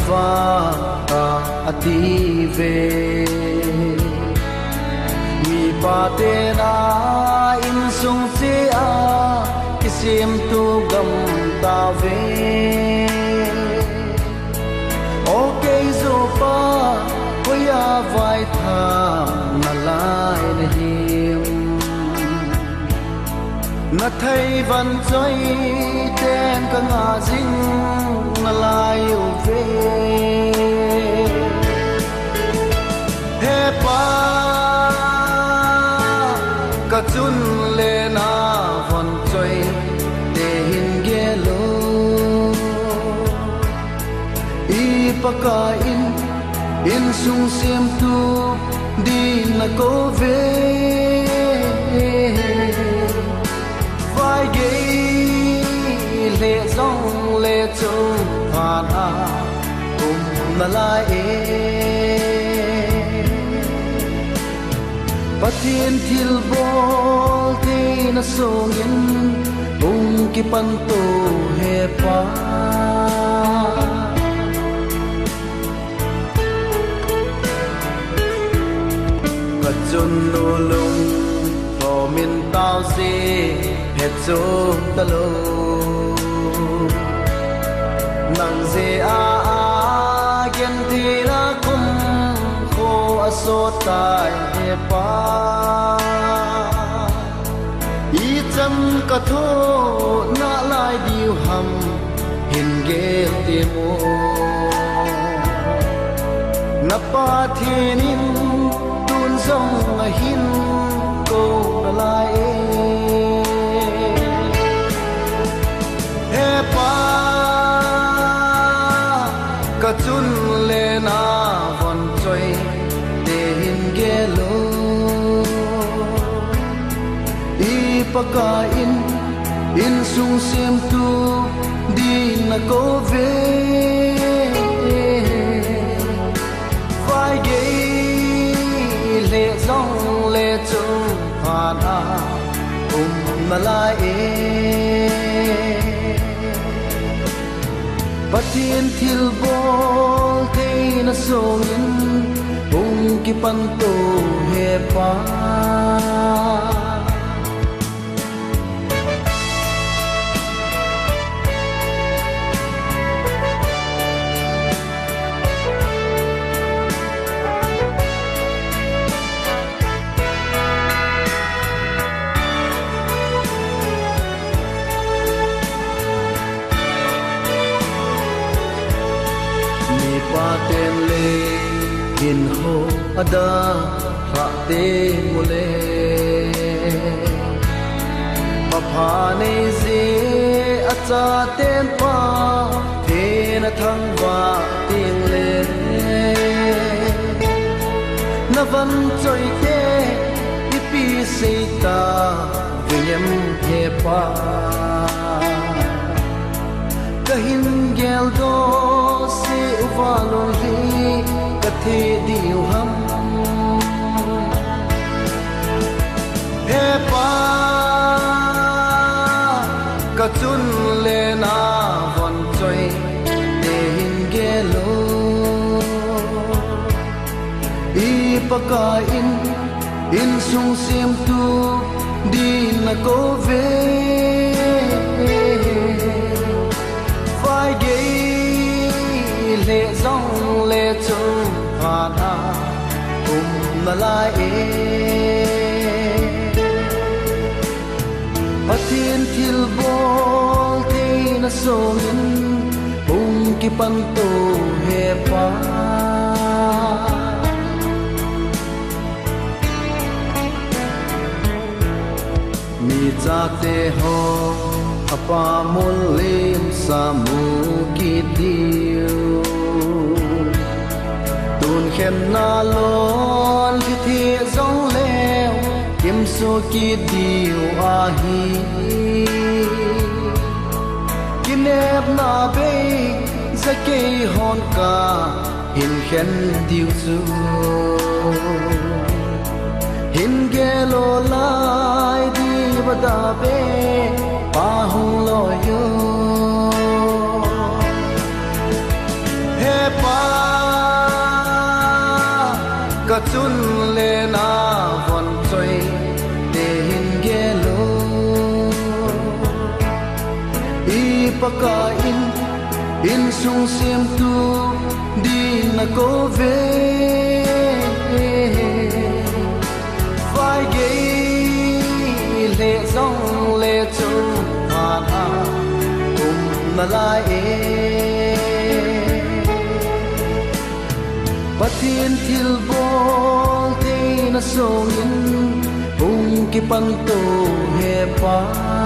va ta ati ve mi pa te na in sung se a kisim tu gam ta ve okay zo pa koya vai tha na lai na him na thai van choi ten ka nga jing na lai u ve he pa ka chun le na van choi te hin ge lo i pa ka in sung sim tu di na ko ve vai ge le zong le chu phan a na lai e pathin thil bol te na song in ki pan to he pa ka chun nu lung to min tao si het zo ta lo nang ze a gen thi na kum kho a so tai he pa i cham ka tho na lai diu ham hin ge te mo na pa thinin tun song a hin ko na lai he pa ka chun le na von choi de hin ge lo i pa ka in sung sim tu di na ko ve vai ge le zong le chu phan a na lai e pathin thil bol te na song in ki pan to he pa pa ten le in ho ada ra te mule pa pha nei ze acha ten pa the na thang wa ting le na van choi te ipi se ta vem he pa kahin gel do se uvalon hi kathe diu ham he pa ka chun le na von choi te hin ge lo i pa ka in sung sim tu di na ko ve vai ge le zong le chu phan a na lai e pathin thil bol te na song in ki pan to he pa mi cha te ho apa mul lim sa mu ki diu tun khem na lon ki thi zong leo kim so ki diu a hi kinep na be za ke hon ka hin khen diu zu hin ge lo lai di bada be pa hung lo yo he baka in sung sim tu di na ko ve vai gay lệ dòng lệ châu hoa na cùng na lai Patin til bol te na song in ung ki pan to he pa